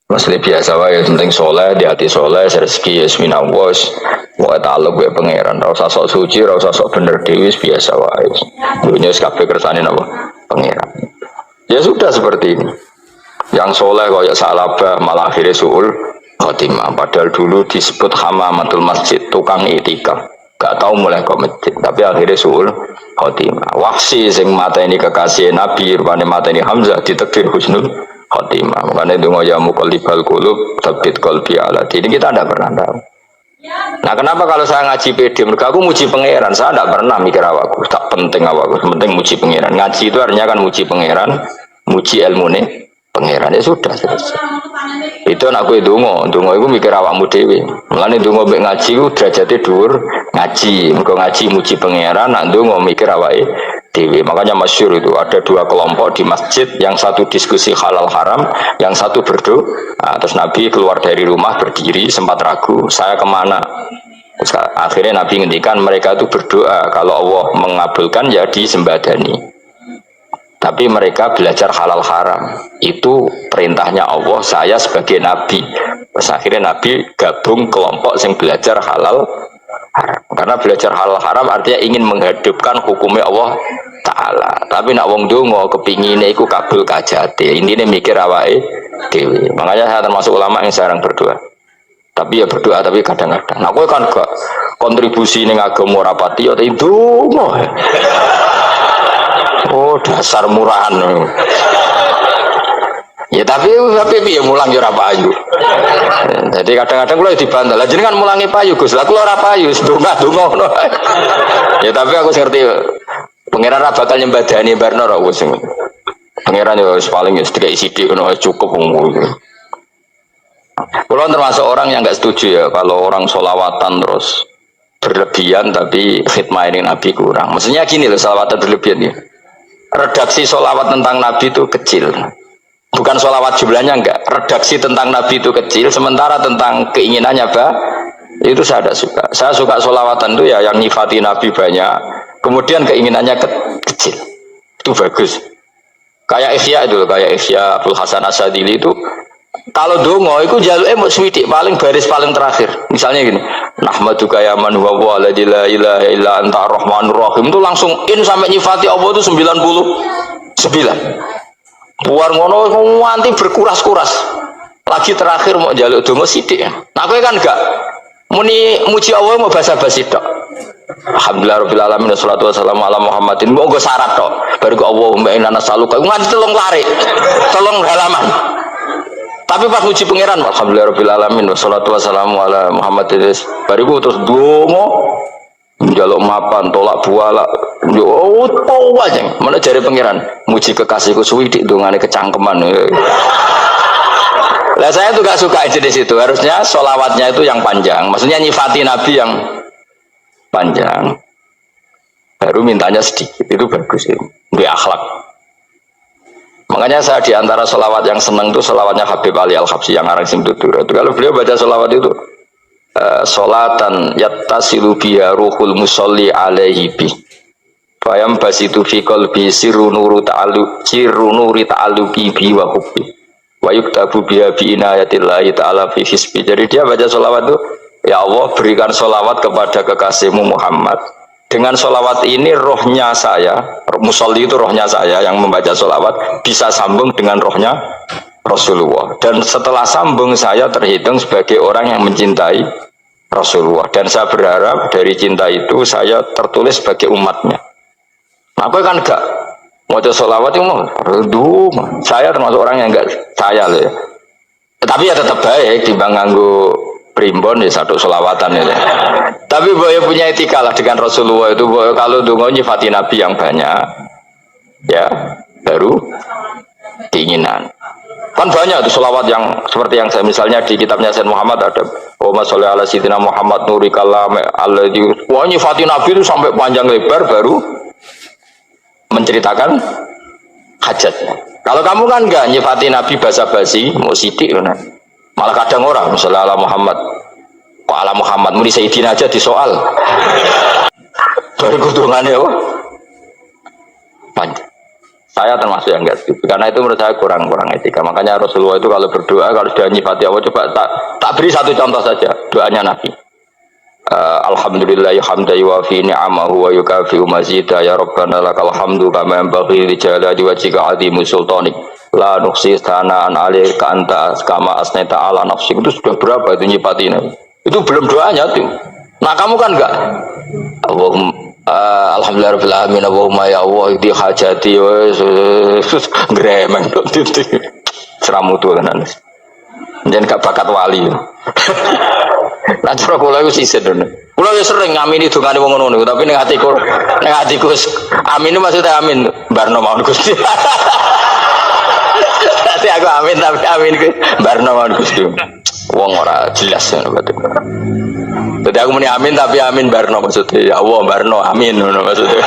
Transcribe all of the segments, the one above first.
Maksudnya biasa wae, penting soleh, di hati soleh, rezeki yasmina was, wae taluk wae pangeran, rasa sok suci, rasa sok bener dewi, biasa wae. Dunia sekape kersane apa? Pangeran. Ya sudah seperti ini. Yang soleh kayak salabah malah akhirnya suul khotimah. Padahal dulu disebut hamamatul masjid, tukang itikaf. Gak tahu mulai ke masjid, tapi akhirnya suul khotimah. Wahsi sing mata ini kekasih Nabi, rupanya mata ini Hamzah ditakdir husnul khotimah. Makanya itu ya muqallibal qulub tsabbit qalbi ala dini. Kita tidak pernah tahu. Nah kenapa kalau saya ngaji PD, mereka aku muji pangeran, saya tidak pernah mikir awakku, tak penting awakku, penting muji pangeran. Ngaji itu artinya kan muji pangeran, muji ilmu nih pangeran, ya sudah selesai. Itu anakku itu dungo itu mikir awakmu dewi. Mulane dungo mbek ngaji ku derajate dhuwur ngaji, mergo ngaji muji pangeran, nak dungo mikir awake dewi. Makanya masyhur itu ada dua kelompok di masjid, yang satu diskusi halal haram, yang satu berdoa. Nah, terus Nabi keluar dari rumah berdiri, sempat ragu, saya kemana? Terus, akhirnya Nabi ngendikan mereka itu berdoa, kalau Allah mengabulkan ya disembadani. Tapi mereka belajar halal haram, itu perintahnya Allah, saya sebagai Nabi. Terus akhirnya Nabi gabung kelompok yang belajar halal haram. Karena belajar halal haram artinya ingin menghidupkan hukumnya Allah Ta'ala. Tapi nak wong dongo kepinginnya iku kabul kajate, intinya mikir awake dewi. Makanya saya termasuk ulama yang jarang berdoa. Tapi ya berdoa, tapi kadang-kadang. Nah, aku kan gak kontribusi ning agama rapati ya itu oh dasar murahan. Ya tapi piye mulang ya ora payu. Jadi kadang-kadang kula dibantah. Lah jenengan mulangi payu Gus. Lah kula ora payu, ndonga-ndonga ngono. Ya tapi aku ngerti pangeran ra bakal nyembadani barno ra wis. Pangeran ya wis paling wis sithik ngono cukup ngono. Kula termasuk orang yang enggak setuju ya kalau orang sholawatan terus berlebihan tapi khidmah ini Nabi kurang. Maksudnya gini loh, sholawatan berlebihan ya. Redaksi sholawat tentang Nabi itu kecil, bukan sholawat jumlahnya enggak, redaksi tentang Nabi itu kecil, sementara tentang keinginannya itu saya tidak suka. Saya suka sholawatan itu ya yang nyifati Nabi banyak, kemudian keinginannya kecil, itu bagus. Kayak Ihya itu, kayak Ihya Abdul Hasan Asadili itu, kalau dongo itu jaluknya mau swidik paling baris paling terakhir, misalnya gini. Nahmaduka ya man huwa la ilaha illa anta arrahmanur rahim, itu langsung in sampai nyifati Allah itu 99. Buar ngono nganti berkuras-kuras. Lagi terakhir mau jaluk donga sithik. Nah kowe kan enggak muni muji Allah mau basa-basi tok. Alhamdulillah rabbil alamin wassalatu wassalamu ala Muhammadin. Mau nggo syarat tok. Baru Allahumma inna nas'aluka nganti telung lari. Telung halaman. Tapi pas muji pangeran, alhamdulillah rabbil alamin wassalatu wassalamu ala Muhammadin. Bariku terus donga njaluk mapan, tolak buala. Yo tawa aja. Mana jare pangeran, muji kekasihku suwidik dongane kecangkeman. Lah saya tuh gak suka jenis itu. Harusnya sholawatnya itu yang panjang. Maksudnya nyifati Nabi yang panjang. Baru mintanya sedikit, itu bagus itu. Di akhlak. Makanya saya diantara sholawat yang senang itu sholawatnya Habib Ali Al-Habsyi yang arang sing tutur. Kalau beliau baca sholawat itu sholatan yattasilu biha ruhul musolli alaihi bi fayam basitu fi qalbi sirru nuri ta'aluki bi wa hubbi wa yuktabu biha bi inayatillahi ta'ala fi hisbi. Jadi dia baca sholawat itu, ya Allah berikan sholawat kepada kekasihmu Muhammad. Dengan sholawat ini rohnya saya, musolli itu rohnya saya yang membaca sholawat bisa sambung dengan rohnya Rasulullah. Dan setelah sambung saya terhitung sebagai orang yang mencintai Rasulullah. Dan saya berharap dari cinta itu saya tertulis sebagai umatnya. Nah, aku kan enggak mau sholawat itu saya termasuk orang yang enggak saya loh ya. Tapi ya tetap baik dibanding nganggo primbon ya satu sholawatan ya. Tapi boleh punya etika lah dengan Rasulullah itu. Kalau dongo nyifati Nabi yang banyak, ya baru keinginan. Kan banyak tuh sholawat yang seperti yang saya misalnya di kitabnya Sayyid Muhammad ada Allahumma sholli ala sayyidina Muhammad nuri kalam alladzi. Wah nyifati Nabi itu sampai panjang lebar baru menceritakan hajatnya. Kalau kamu kan enggak nyifati Nabi basa-basi, mau sidik kan. Malah kadang orang misalnya ala Muhammad, kok ala Muhammad muni Sayyidina aja di soal. Baru kudungannya panjang. Saya termasuk yang enggak setuju karena itu menurut saya kurang etika. Makanya Rasulullah itu kalau berdoa kalau sudah nyifati Allah coba tak beri satu contoh saja doanya Nabi. Alhamdulillahi hamdan yuwafi ni'amahu wa yukafi'u mazida ya rabbana lakal hamdu kama yanbaghi li jalali wajhika 'azimi sultanik la nuhsi tsana'an 'alaika anta kama asnaita 'ala nafsik. Itu sudah berapa itu nyifatinya? Itu belum doanya tuh. Nah kamu kan enggak alhamdulillahirabbil alamin Allahumma ya Allah di hajati wes gremeng itu seramutu tenan. Jangan gak bakat wali. Lah cara kula iku sisen ngono. Kula yo sering ngamini dongane wong ngono tapi ning atiku amin maksudnya amin barno mawon Gusti. Dadi aku amin tapi amin ku barno mawon Gusti. Wong ora jelas ngono berarti. Jadi aku muni amin tapi amin barno maksudnya ya Allah barno amin ngono maksudnya.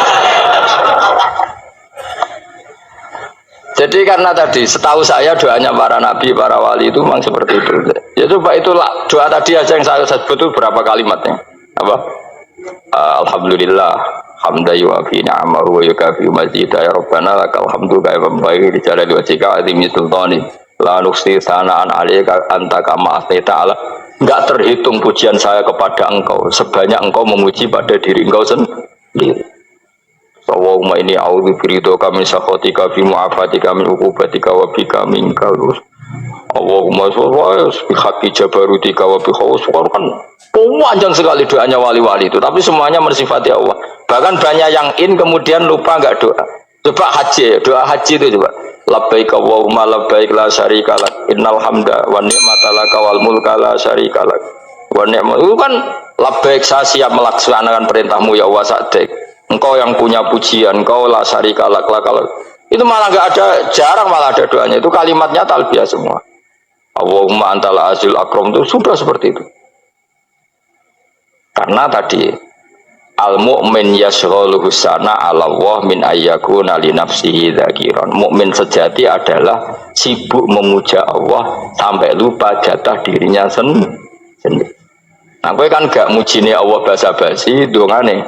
Jadi karena tadi setahu saya doanya para nabi, para wali itu memang seperti itu. Ya coba itulah doa tadi aja yang saya sebut itu berapa kalimatnya? Apa? Alhamdulillah hamdan yuwafi ni'amahu wa yukafi mazida ya rabbana lakal hamdu kama yanbaghi li jalali wajhika 'azimi sultani la nuhsi tsana'an 'alaika anta kama asnaita 'ala. Enggak terhitung pujian saya kepada engkau sebanyak engkau memuji pada diri engkau sendiri. Allahumma inni a'udzu biridhoka min sakhatika fi mu'afatika min uqubatika wa bika minka. Allahumma sholli bi haqqi jabarutika wa bi khawsukan. Panjang sekali doanya wali-wali itu, tapi semuanya mensifati Allah. Bahkan banyak yang kemudian lupa enggak doa. Coba haji, doa haji itu coba. Labbaik Allahumma labbaik la syarika lak innal hamda wan ni'mata laka wal mulka la syarika lak. Wa ni'mat itu kan labbaik saya siap melaksanakan perintahmu ya Allah sa'dik. Engkau yang punya pujian, engkau la syarika lak. Itu malah enggak ada, jarang malah ada doanya. Itu kalimatnya talbiyah semua. Allahumma antal azil akram itu sudah seperti itu. Karena tadi al mu'min yashghaluhu sana 'ala Allah min ayyakuna li nafsihi dzakiran. Mukmin sejati adalah sibuk memuja Allah sampai lupa jatah dirinya sendiri. Nah, kowe kan gak mujine Allah basa-basi, dongane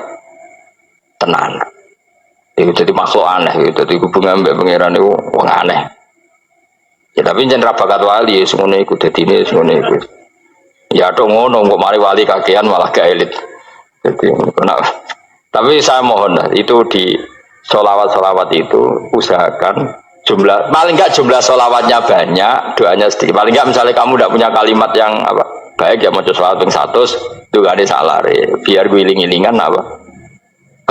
tenan. Itu jadi makhluk aneh, itu jadi hubungan mbek pangeran itu wong aneh. Ya tapi jangan bakat wali, semuanya ikut jadi ini, semuanya ikut. Ya dong ngono, kok mari wali kakean malah gak elit. Jadi, tapi saya mohon itu di solawat itu usahakan jumlah, paling enggak jumlah solawatnya banyak, doanya sedikit. Paling enggak misalnya kamu tidak punya kalimat yang apa baik ya mau solawat yang 100 itu gak ada salah, biar guling-gilingan apa.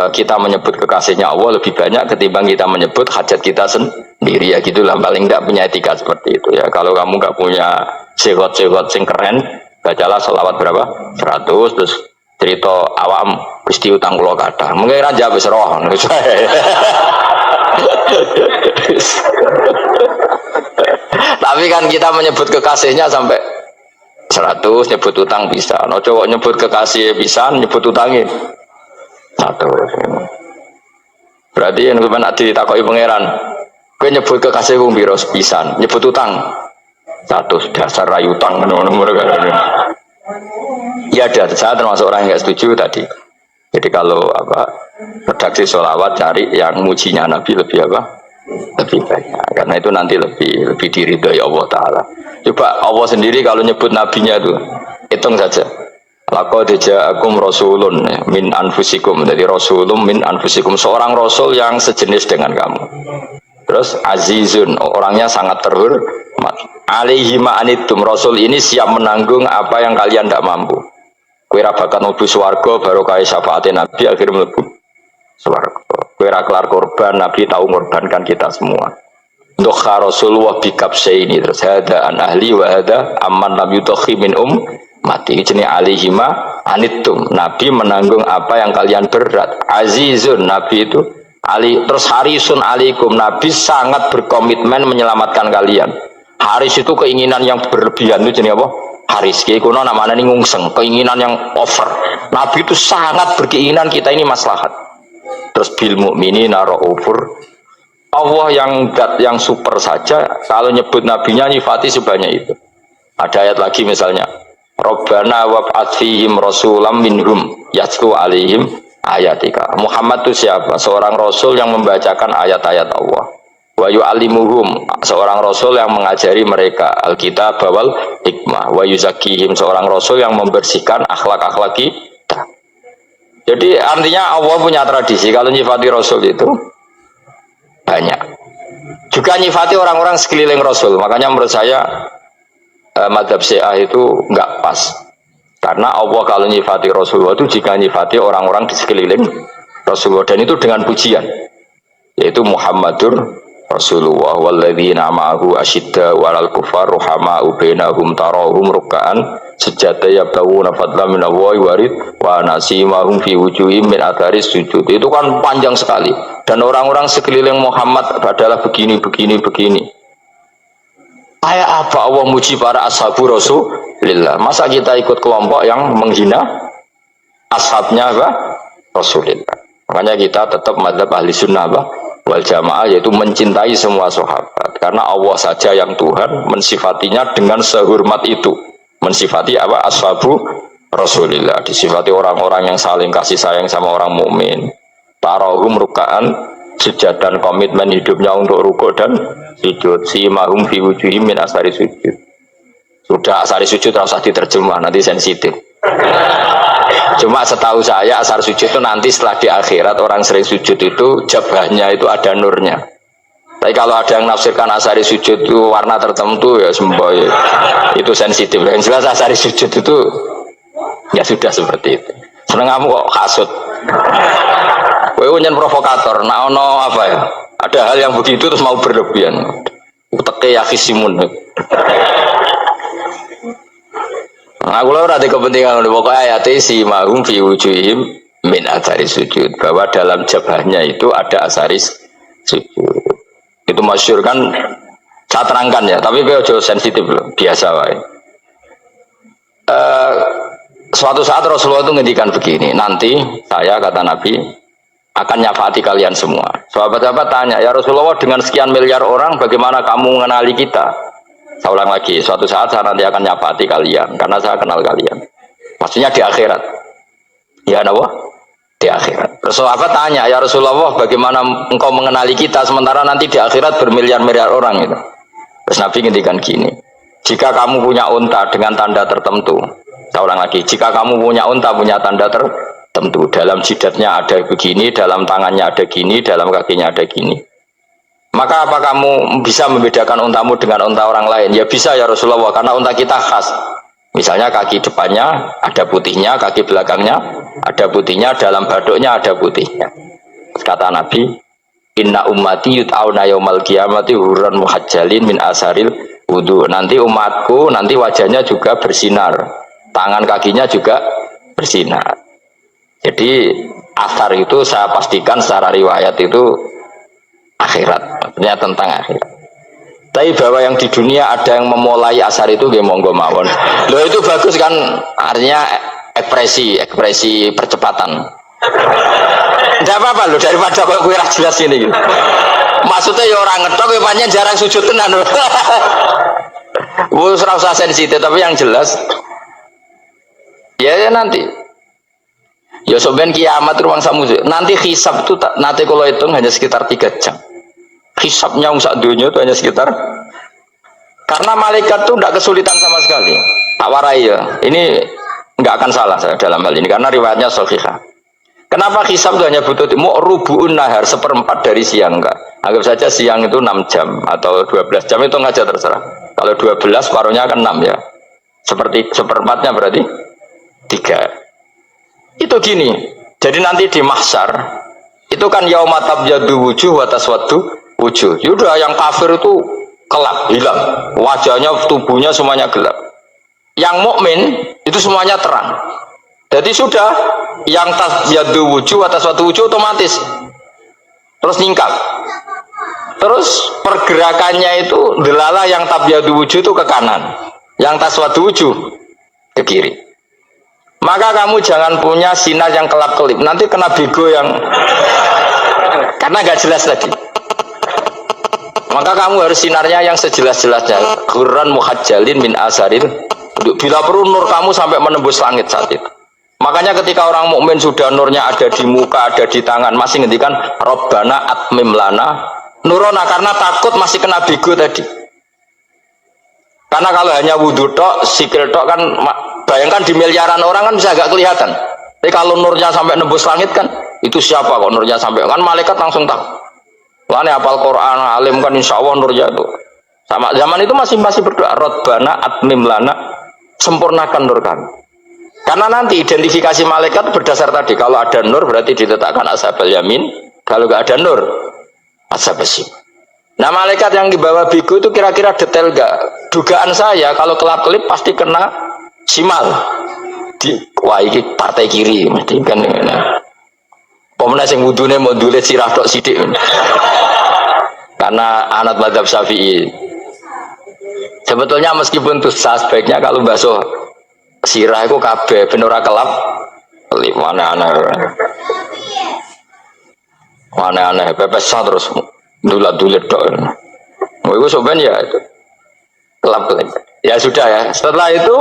Kita menyebut kekasihnya Allah lebih banyak ketimbang kita menyebut hajat kita sendiri ya gitulah, paling enggak punya etika seperti itu ya. Kalau kamu enggak punya sehot-sehot sing keren, bacalah selawat berapa 100 terus cerita awam Gusti utang kula kathah mungkin raja wis roh. Tapi kan kita menyebut kekasihnya sampai 100, nyebut utang bisa. No cowok nyebut kekasih bisa, nyebut utangnya 100. Berarti yang sampeyan ditakoki pangeran, kowe nyebut kekasihku piro pisan, nyebut utang 100, dasar rayu utang ngono-ngono kan. Ya ada, saya termasuk orang yang nggak setuju tadi. Jadi kalau apa redaksi sholawat cari yang mujinya Nabi lebih apa? Lebih banyak. Karena itu nanti lebih diridhoi Allah Taala. Coba Allah sendiri kalau nyebut nabinya itu hitung saja. Laqad ja'akum rasulun min anfusikum. Jadi rasulun min anfusikum, seorang rasul yang sejenis dengan kamu. Terus azizun, orangnya sangat terhormat. Alaihi ma'anitum, rasul ini siap menanggung apa yang kalian tidak mampu. Kowe ra bakat mlebu swarga barokah syafaate Nabi akhir mlebu swarga. Kowe ra kelar korban, Nabi tahu mengorbankan kita semua. Dokha Rasulullah bikabsaini, terus hada an ahli wa hada amman lam yudakhi min mati jenenge alihima anitum, Nabi menanggung apa yang kalian berat. Azizun, Nabi itu ali, terus harisun alaikum, Nabi sangat berkomitmen menyelamatkan kalian. Haris itu keinginan yang berlebihan itu jenenge apa? Haris kiai kuno namanya ini ngungseng, keinginan yang over. Nabi itu sangat berkeinginan kita ini maslahat. Terus bil mukminina raufur, Allah yang super saja kalau nyebut nabinya nyifati sebanyak itu. Ada ayat lagi misalnya, Rabbana wab'ats fihim rasulam minhum yatlu alaihim ayatika. Muhammad itu siapa? Seorang rasul yang membacakan ayat-ayat Allah. wa yu'allimuhum seorang rasul yang mengajari mereka alkitab wal hikmah wa yuzakkihim seorang rasul yang membersihkan akhlak-akhlak kita. Jadi artinya Allah punya tradisi kalau nyifati rasul itu banyak. Juga nyifati orang-orang sekeliling rasul. Makanya menurut saya madhab Syiah itu enggak pas. Karena Allah kalau nyifati Rasulullah itu jika nyifati orang-orang di sekeliling Rasulullah dan itu dengan pujian. Yaitu Muhammadur Rasulullah walladzina ma'ahu asyidda walal kufar ruhama'u bainahum tarahum ruk'an sujada yabtawuna fadlan minallahi warid wa nasimahum fi wujuhim min atharis sujud. Itu kan panjang sekali dan orang-orang sekeliling Muhammad adalah begini. Kayak apa Allah muji para ashabu Rasulillah? Masa kita ikut kelompok yang menghina ashabnya apa? Rasulillah. Makanya kita tetap madzhab ahli sunnah apa? Wal jamaah, yaitu mencintai semua sahabat karena Allah saja yang Tuhan mensifatinya dengan sehormat itu, mensifati apa? Ashabu Rasulillah, disifati orang-orang yang saling kasih sayang sama orang mukmin. Tarahum ruk'an, sujud dan komitmen hidupnya untuk rukuk dan sujud. Simahum fi wujuhim min asari sujud. Sudah asari sujud harus diterjemah, nanti sensitif. Cuma setahu saya asar sujud itu nanti setelah di akhirat orang sering sujud itu jabahnya itu ada nurnya. Tapi kalau ada yang nafsirkan asari sujud itu warna tertentu ya semboy itu sensitif. Yang jelas asari sujud itu ya sudah seperti itu. Seneng kamu kok kasut. Kowe nyen provokator, nak ono apa ya? Ada hal yang begitu terus mau berlebihan. Uteke ya kisimun. Nah, aku ora ada kepentingan pokoknya ayat si mahum fi wujuhim min athari sujud, bahwa dalam jabahnya itu ada asaris sujud. Itu masyhur kan, saya terangkan ya, tapi ojo sensitif loh, biasa wae. Suatu saat Rasulullah itu ngendikan begini, nanti saya kata Nabi akan nyafaati kalian semua. Sahabat-sahabat tanya, ya Rasulullah dengan sekian miliar orang bagaimana kamu mengenali kita? Saya ulang lagi, suatu saat saya nanti akan nyafaati kalian karena saya kenal kalian. Maksudnya di akhirat. Ya Allah, di akhirat. Terus sahabat tanya, ya Rasulullah bagaimana engkau mengenali kita sementara nanti di akhirat bermiliar-miliar orang gitu. Terus Nabi ngendikan gini, jika kamu punya unta dengan tanda tertentu, saya ulang lagi, jika kamu punya unta punya tanda tertentu, dalam jidatnya ada begini, dalam tangannya ada gini, dalam kakinya ada gini, maka apa kamu bisa membedakan untamu dengan unta orang lain? Ya bisa ya Rasulullah, karena unta kita khas. Misalnya kaki depannya ada putihnya, kaki belakangnya ada putihnya, dalam baduknya ada putihnya. Kata Nabi, inna ummati yut'auna yaumal qiyamati hurran muhajjalin min asaril wudu. Nanti umatku nanti wajahnya juga bersinar, tangan kakinya juga bersinar. Jadi asar itu saya pastikan secara riwayat itu akhirat, artinya tentang akhirat. Tapi bahwa yang di dunia ada yang memulai asar itu gak monggo mawon. Loh itu bagus kan, artinya ekspresi percepatan. Tidak apa-apa loh, daripada kok kira jelas ini gitu. Maksudnya ya orang ngetok ya panjang jarang sujud tenan. Wes ora usah sensitif, tapi yang jelas ya nanti ya soben kiamat ruang samu. Nanti hisab itu nanti kalau hitung hanya sekitar 3 jam. Hisabnya sak dunia itu hanya sekitar, karena malaikat itu tidak kesulitan sama sekali. Tak warai ya, ini nggak akan salah saya dalam hal ini karena riwayatnya sahihah. Kenapa hisab itu hanya butuh rubu'un nahar, 1/4 dari siang? Enggak, anggap saja siang itu 6 jam atau 12 jam, itu aja terserah. Kalau 12 paruhnya akan 6 ya, seperti 1/4-nya berarti 3. Itu gini, jadi nanti di mahsyar itu kan yauma tabyaddu wujuh wa taswaddu wujuh. Yaudah yang kafir itu kelap, hilang. Wajahnya, tubuhnya semuanya gelap. Yang mukmin itu semuanya terang. Jadi sudah yang tabyaddu wujuh atas suatu wujuh otomatis terus nyingkap. Terus pergerakannya itu delala yang tabyaddu wujuh itu ke kanan, yang taswaddu wujuh ke kiri. Maka kamu jangan punya sinar yang kelap-kelip, nanti kena bego yang karena nggak jelas tadi. Maka kamu harus sinarnya yang sejelas-jelasnya, hurran muhajjalin min asaril. Bila perlu nur kamu sampai menembus langit saat itu. Makanya ketika orang mukmin sudah nurnya ada di muka, ada di tangan, masih ngendikan Rabbana atmim lana Nurona karena takut masih kena bigo tadi. Karena kalau hanya wudhu tok, sikil tok kan, bayangkan di miliaran orang kan bisa agak kelihatan. Tapi kalau nurnya sampai nembus langit kan, itu siapa kok nurnya sampai, kan malaikat langsung tahu. Wah, ini hafal Quran, alim kan insya Allah nurnya itu. Sama zaman itu masih berdoa, Rabbana atmim lana, sempurnakan nur kami. Karena nanti identifikasi malaikat berdasar tadi, kalau ada nur berarti diletakkan ashabal yamin, kalau nggak ada nur, ashabal shimal. Nah malaikat yang dibawa bigu itu kira-kira detail gak? Dugaan saya kalau kelap-kelip pasti kena simal. Wah ini partai kiri mesti kan. Pemenang yang wudhunya mau dulit sirah tok sidik. Karena anak madzhab Syafi'i. Sebetulnya meskipun dosa sebaiknya kalau basuh sirah itu kabeh ben ora kelap kelip aneh-aneh pepes terus dulat-dulit dok. Mau itu soben ya itu kelap-kelip. Ya sudah ya. Setelah itu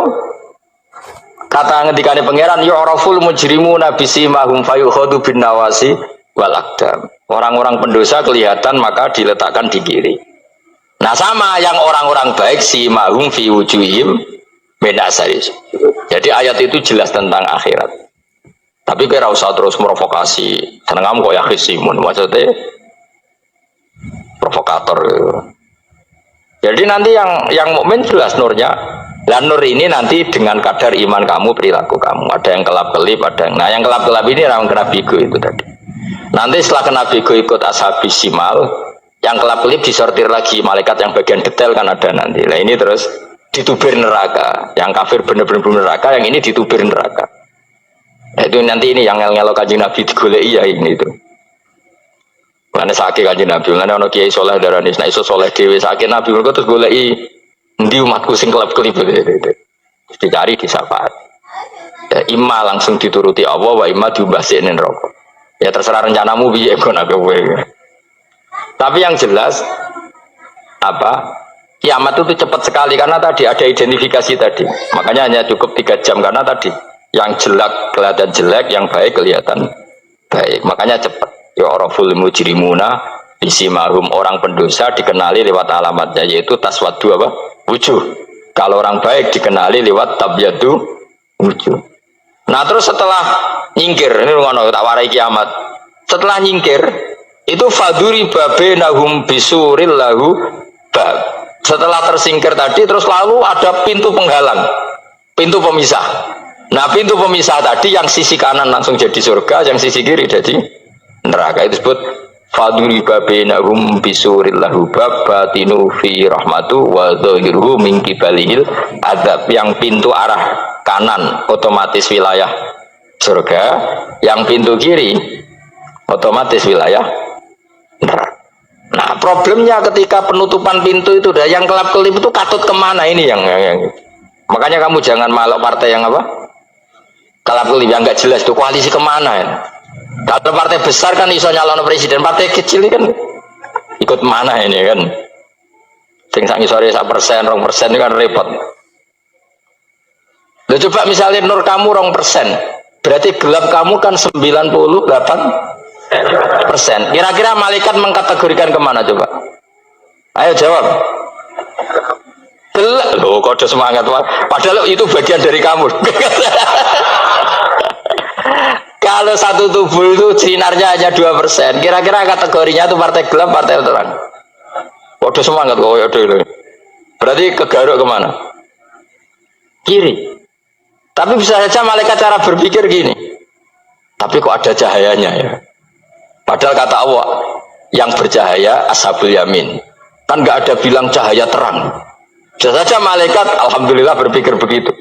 kata ngendikane pangeran yu'raful mujrimuna bisimahum fayukhadu bin nawasi wal aqdam. Orang-orang pendosa kelihatan maka diletakkan di kiri. Nah sama yang orang-orang baik simahum fi wujuhim min asari. Jadi ayat itu jelas tentang akhirat. Tapi kira usah terus provokasi. Seneng kamu kok ya khisimun maksudnya provokator. Jadi nanti yang mukmin jelas nurnya. Dan nur ini nanti dengan kadar iman kamu, perilaku kamu. Ada yang kelap-kelip, ada yang. Nah, yang kelap-kelip ini orang kena bigo itu tadi. Nanti setelah kena bigo ikut ashabis simal, yang kelap-kelip disortir lagi malaikat yang bagian detail kan ada nanti. Nah, ini terus ditubir neraka. Yang kafir benar-benar neraka, yang ini ditubir neraka. Nah, itu nanti ini yang ngel-ngelok Kanjeng Nabi digoleki ya ini itu. Karena sakit Kanjeng Nabi, karena ono kiai soleh darani, nah iso soleh dewe sakit Nabi mereka terus goleki endi umatku sing kelap-kelip itu. Dicari di syafaat. Ya, imma langsung dituruti Allah, wa imma diumbasinin neraka. Ya terserah rencanamu piye kon aku kowe. Tapi yang jelas apa? Kiamat itu cepat sekali karena tadi ada identifikasi tadi. Makanya hanya cukup 3 jam karena tadi yang jelek kelihatan jelek, yang baik kelihatan baik. Makanya cepat. Ya oraful mujrimuna bisimahum, orang pendosa dikenali lewat alamatnya yaitu taswadu apa? Wujuh. Kalau orang baik dikenali lewat tabyadu wujuh. Nah terus setelah nyingkir, ini ngono tak warai kiamat. Setelah nyingkir itu faduri babenahum bisuril lahu bab. Setelah tersingkir tadi terus lalu ada pintu penghalang, pintu pemisah. Nah pintu pemisah tadi yang sisi kanan langsung jadi surga, yang sisi kiri jadi neraka. Itu disebut faduri babenahum bisuril lahu bab batinu fi rahmatu wa dhahiruhu min qibalihil adab. Yang pintu arah kanan otomatis wilayah surga, yang pintu kiri otomatis wilayah neraka. Nah problemnya ketika penutupan pintu itu dah yang kelap-kelip itu katut kemana ini yang makanya kamu jangan malok partai yang apa kelap-kelip yang nggak jelas itu koalisi kemana ya. Kalau partai besar kan iso nyalon presiden, partai kecil ini kan ikut mana ini kan sing sangi sore 1%, 2% ini kan repot. Loh, coba misalnya nur kamu 2%, berarti gelap kamu kan 98%. Kira-kira malaikat mengkategorikan kemana coba? Ayo jawab. Gelap. Loh, kode semangat. Padahal itu bagian dari kamu. Kalau satu tubuh itu sinarnya hanya 2%, kira-kira kategorinya itu partai gelap, partai terang. Kode semangat kok ya dulu. Berarti kegaruk kemana? Kiri. Tapi bisa saja malaikat cara berpikir gini. Tapi kok ada cahayanya ya? Padahal kata Allah, yang bercahaya ashabul yamin. Kan nggak ada bilang cahaya terang. Bisa saja malaikat, alhamdulillah berpikir begitu.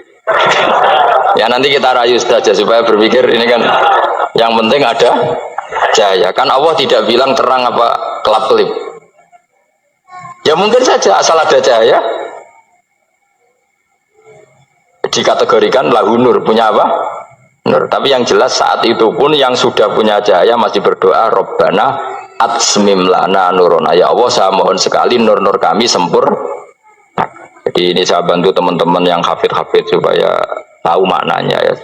Ya nanti kita rayu saja supaya berpikir ini kan yang penting ada cahaya. Kan Allah tidak bilang terang apa kelap-kelip. Ya mungkin saja asal ada cahaya dikategorikan lahu nur, punya apa? Nur. Tapi yang jelas saat itu pun yang sudah punya cahaya masih berdoa Rabbana atsmim lana nurona, ya Allah saya mohon sekali nur-nur kami sempurna. Jadi ini saya bantu teman-teman yang hafid-hafid supaya tahu maknanya ya.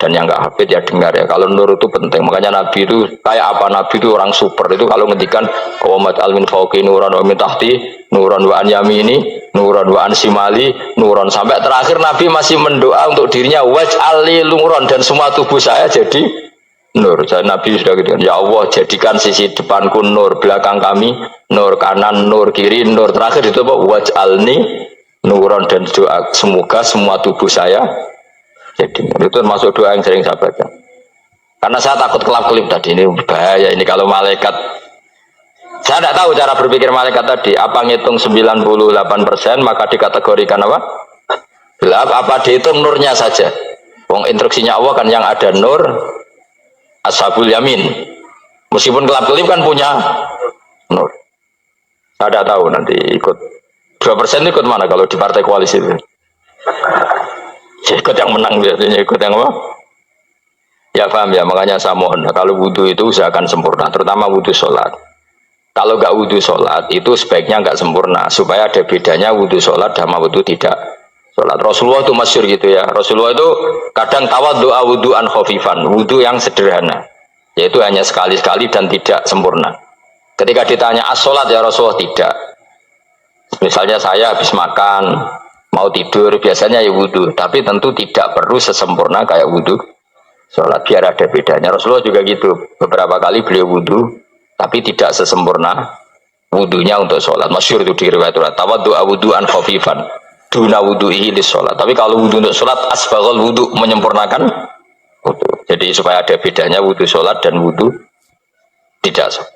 Dan yang nggak hafid ya dengar ya. Kalau nur itu penting. Makanya Nabi itu kayak apa? Nabi itu orang super. Itu kalau ngendikan Muhammad almin fauqi nuran wa min tahti nuran wa an yamini nuran wa an simali nuran, sampai terakhir Nabi masih mendoa untuk dirinya waj'ali nuran, dan semua tubuh saya jadi nur. Jadi Nabi sudah gitu. Ya Allah, jadikan sisi depanku nur, belakang kami nur, kanan nur, kiri nur. Terakhir itu apa? Waj'alni nuran, dan doa semoga semua tubuh saya jadi itu termasuk doa yang sering saya baca. Karena saya takut kelap-kelip tadi, ini bahaya ini kalau malaikat. Saya tidak tahu cara berpikir malaikat tadi. Apa ngitung 98% maka dikategorikan apa? Gelap. Apa dihitung nurnya saja? Wong instruksinya Allah kan yang ada nur ashabul yamin. Meskipun kelap-kelip kan punya nur. Saya tidak tahu nanti ikut 2% ikut mana kalau di partai koalisi itu. Ikut yang menang biasanya, ikut yang apa? Ya paham ya, makanya saya mohon kalau wudhu itu usahakan sempurna, terutama wudhu sholat. Kalau nggak wudhu sholat itu sebaiknya nggak sempurna, supaya ada bedanya wudhu sholat sama wudhu tidak sholat. Rasulullah itu masyhur gitu ya. Rasulullah itu kadang tawaddu'a wudhu'an khafifan, wudhu yang sederhana, yaitu hanya sekali-sekali dan tidak sempurna. Ketika ditanya as-sholat ya Rasulullah, tidak. Misalnya saya habis makan mau tidur biasanya ya wudhu, tapi tentu tidak perlu sesempurna kayak wudhu sholat, biar ada bedanya. Rasulullah juga gitu, beberapa kali beliau wudhu tapi tidak sesempurna wudhunya untuk sholat. Masyhur itu di riwayat tawaddu'a wudhu'an khafifan duna wudhu'ihi lis sholat. Tapi kalau wudhu untuk sholat asbaghal wudhu, menyempurnakan wudhu. Jadi supaya ada bedanya wudhu sholat dan wudhu tidak sholat.